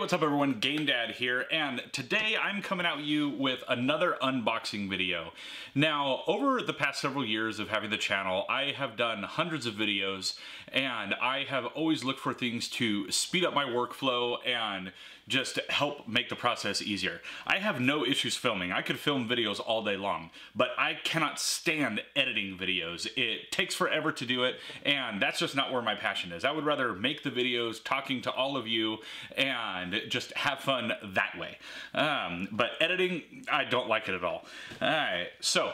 what's up everyone? Game Dad here, and today I'm coming at you with another unboxing video. Now, over the past several years of having the channel, I have done hundreds of videos, and I have always looked for things to speed up my workflow and just help make the process easier. I have no issues filming. I could film videos all day long, but I cannot stand editing videos. It takes forever to do it, and that's just not where my passion is. I would rather make the videos talking to all of you and just have fun that way. But editing, I don't like it at all. Alright, so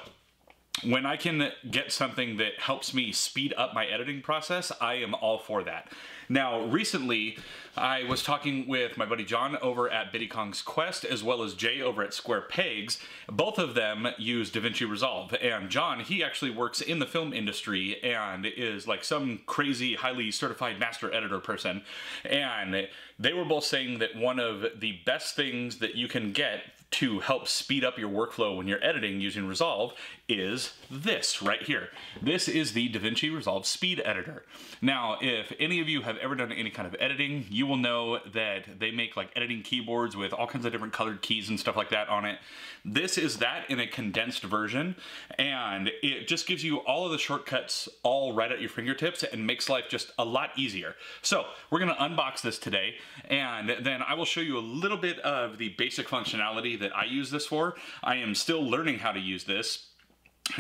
when I can get something that helps me speed up my editing process, I am all for that. Now, recently, I was talking with my buddy John over at Biddy Kong's Quest, as well as Jay over at Square Pegs. Both of them use DaVinci Resolve, and John, he actually works in the film industry and is like some crazy, highly certified master editor person. And they were both saying that one of the best things that you can get to help speed up your workflow when you're editing using Resolve is this right here. This is the DaVinci Resolve Speed Editor. Now, if any of you have ever done any kind of editing, you will know that they make like editing keyboards with all kinds of different colored keys and stuff like that on it. This is that in a condensed version, and it just gives you all of the shortcuts all right at your fingertips and makes life just a lot easier. So we're gonna unbox this today, and then I will show you a little bit of the basic functionality that I use this for. I am still learning how to use this,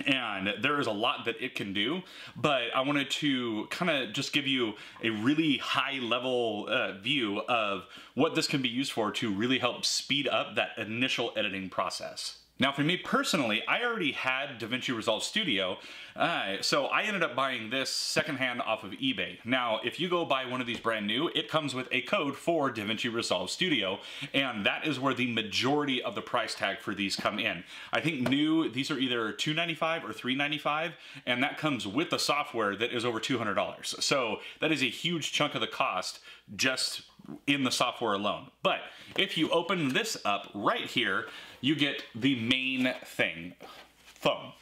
and there is a lot that it can do, but I wanted to kind of just give you a really high level view of what this can be used for to really help speed up that initial editing process. Now, for me personally, I already had DaVinci Resolve Studio, so I ended up buying this secondhand off of eBay. Now, if you go buy one of these brand new, it comes with a code for DaVinci Resolve Studio, and that is where the majority of the price tag for these come in. I think new, these are either $295 or $395, and that comes with the software that is over $200. So that is a huge chunk of the cost just in the software alone. But if you open this up right here, you get the main thing. Phone.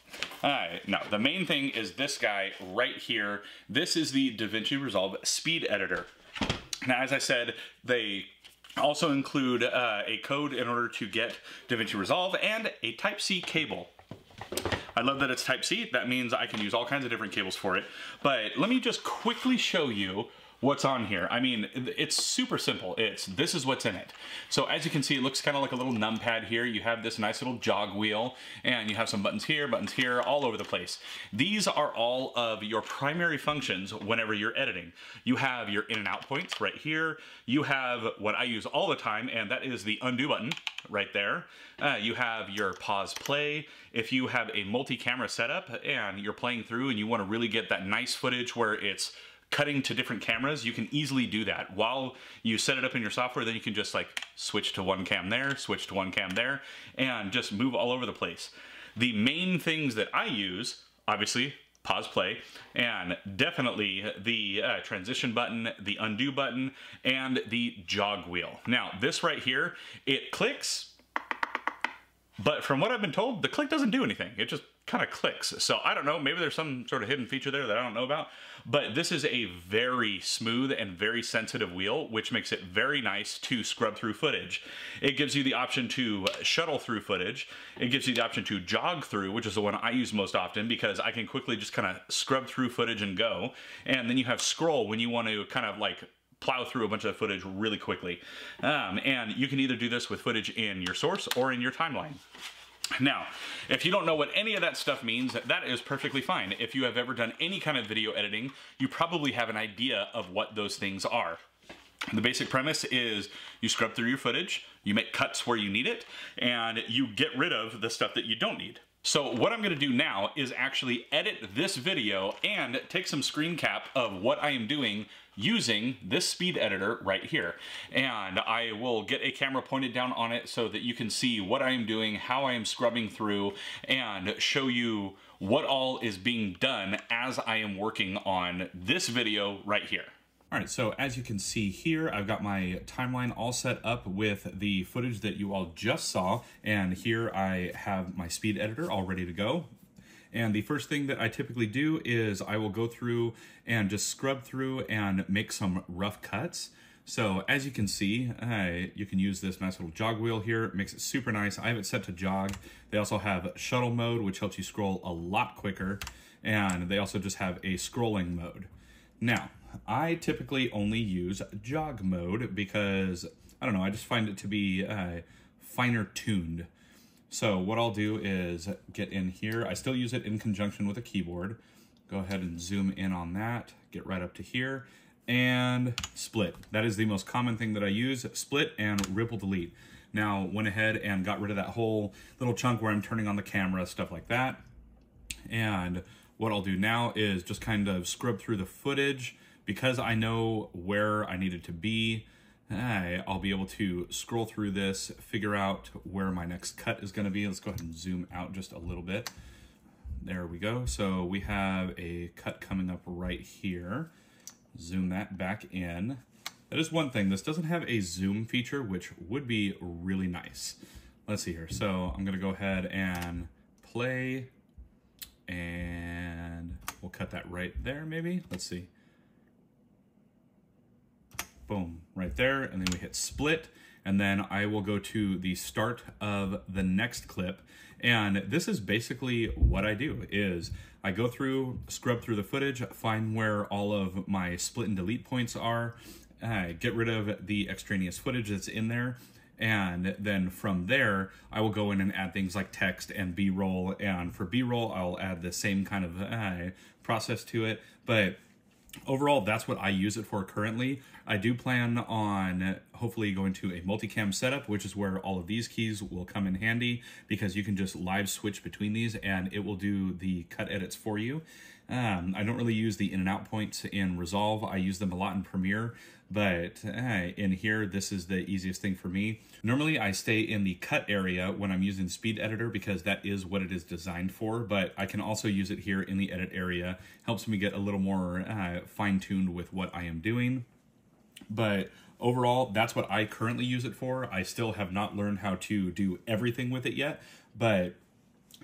Alright, now the main thing is this guy right here. This is the DaVinci Resolve Speed Editor. Now, as I said, they also include a code in order to get DaVinci Resolve and a Type-C cable. I love that it's Type-C. That means I can use all kinds of different cables for it. But let me just quickly show you what's on here. I mean, it's super simple. This is what's in it. So as you can see, it looks kind of like a little numpad here. You have this nice little jog wheel, and you have some buttons here, all over the place. These are all of your primary functions whenever you're editing. You have your in and out points right here. You have what I use all the time, and that is the undo button right there. You have your pause play. If you have a multi-camera setup and you're playing through and you want to really get that nice footage where it's cutting to different cameras, you can easily do that. While you set it up in your software, then you can just like switch to one cam there, switch to one cam there, and just move all over the place. The main things that I use, obviously, pause play, and definitely the transition button, the undo button, and the jog wheel. Now, this right here, it clicks, but from what I've been told, the click doesn't do anything. It just kind of clicks. So I don't know, maybe there's some sort of hidden feature there that I don't know about, but this is a very smooth and very sensitive wheel, which makes it very nice to scrub through footage. It gives you the option to shuttle through footage. It gives you the option to jog through, which is the one I use most often because I can quickly just kind of scrub through footage and go. And then you have scroll when you want to kind of like plow through a bunch of footage really quickly. And you can either do this with footage in your source or in your timeline. Now, if you don't know what any of that stuff means, that is perfectly fine. If you have ever done any kind of video editing, you probably have an idea of what those things are. The basic premise is you scrub through your footage, you make cuts where you need it, and you get rid of the stuff that you don't need. So what I'm gonna do now is actually edit this video and take some screen cap of what I am doing using this speed editor right here. And I will get a camera pointed down on it so that you can see what I am doing, how I am scrubbing through, and show you what all is being done as I am working on this video right here. All right, so as you can see here, I've got my timeline all set up with the footage that you all just saw, and here I have my speed editor all ready to go. And the first thing that I typically do is I will go through and just scrub through and make some rough cuts. So as you can see, you can use this nice little jog wheel here. It makes it super nice. I have it set to jog. They also have shuttle mode, which helps you scroll a lot quicker. And they also just have a scrolling mode. Now, I typically only use jog mode because, I don't know, I just find it to be finer tuned. So what I'll do is get in here. I still use it in conjunction with a keyboard. Go ahead and zoom in on that, get right up to here, and split. That is the most common thing that I use, split and ripple delete. Now, went ahead and got rid of that whole little chunk where I'm turning on the camera, stuff like that. And what I'll do now is just kind of scrub through the footage. Because I know where I need it to be, I'll be able to scroll through this, figure out where my next cut is gonna be. Let's go ahead and zoom out just a little bit. There we go. So we have a cut coming up right here. Zoom that back in. That is one thing. This doesn't have a zoom feature, which would be really nice. Let's see here. So I'm gonna go ahead and play, and we'll cut that right there maybe. Let's see. Boom, right there, and then we hit split, and then I will go to the start of the next clip. And this is basically what I do, is I go through, scrub through the footage, find where all of my split and delete points are, get rid of the extraneous footage that's in there, and then from there, I will go in and add things like text and B-roll, and for B-roll, I'll add the same kind of process to it, but overall, that's what I use it for currently. I do plan on hopefully going to a multicam setup, which is where all of these keys will come in handy because you can just live switch between these and it will do the cut edits for you. I don't really use the in and out points in Resolve. I use them a lot in Premiere, but in here, this is the easiest thing for me. Normally, I stay in the cut area when I'm using Speed Editor because that is what it is designed for, but I can also use it here in the edit area. Helps me get a little more fine-tuned with what I am doing. But overall, that's what I currently use it for. I still have not learned how to do everything with it yet, but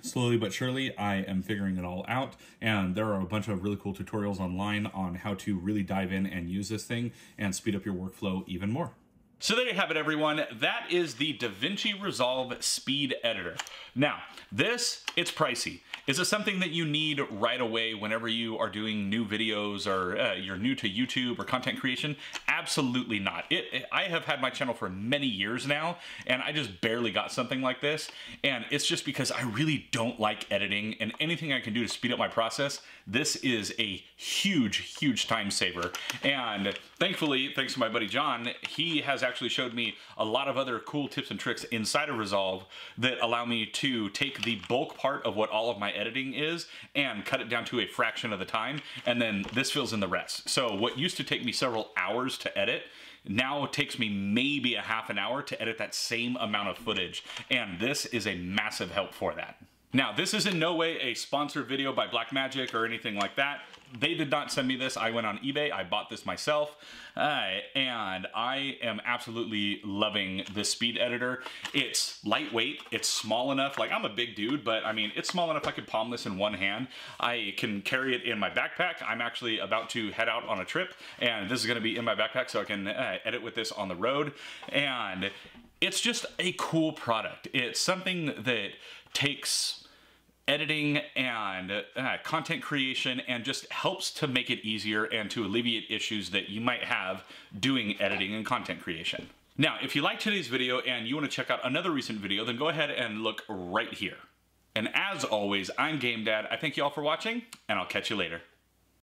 slowly but surely, I am figuring it all out, and there are a bunch of really cool tutorials online on how to really dive in and use this thing and speed up your workflow even more. So there you have it, everyone. That is the DaVinci Resolve Speed Editor. Now, it's pricey. Is it something that you need right away whenever you are doing new videos or you're new to YouTube or content creation? Absolutely not. I have had my channel for many years now, and I just barely got something like this. And it's just because I really don't like editing, and anything I can do to speed up my process, this is a huge, huge time saver. And thankfully, thanks to my buddy John, he has actually showed me a lot of other cool tips and tricks inside of Resolve that allow me to take the bulk part of what all of my editing is and cut it down to a fraction of the time, and then this fills in the rest. So what used to take me several hours to edit now it takes me maybe a half an hour to edit that same amount of footage, and this is a massive help for that. Now, this is in no way a sponsored video by Blackmagic or anything like that. They did not send me this. I went on eBay, I bought this myself, and I am absolutely loving this speed editor. It's lightweight, it's small enough, like I'm a big dude, but I mean, it's small enough I could palm this in one hand. I can carry it in my backpack. I'm actually about to head out on a trip, and this is gonna be in my backpack so I can edit with this on the road, and it's just a cool product. It's something that takes editing and content creation and just helps to make it easier and to alleviate issues that you might have doing editing and content creation. Now, if you liked today's video and you want to check out another recent video, then go ahead and look right here. And as always, I'm Game Dad. I thank you all for watching, and I'll catch you later.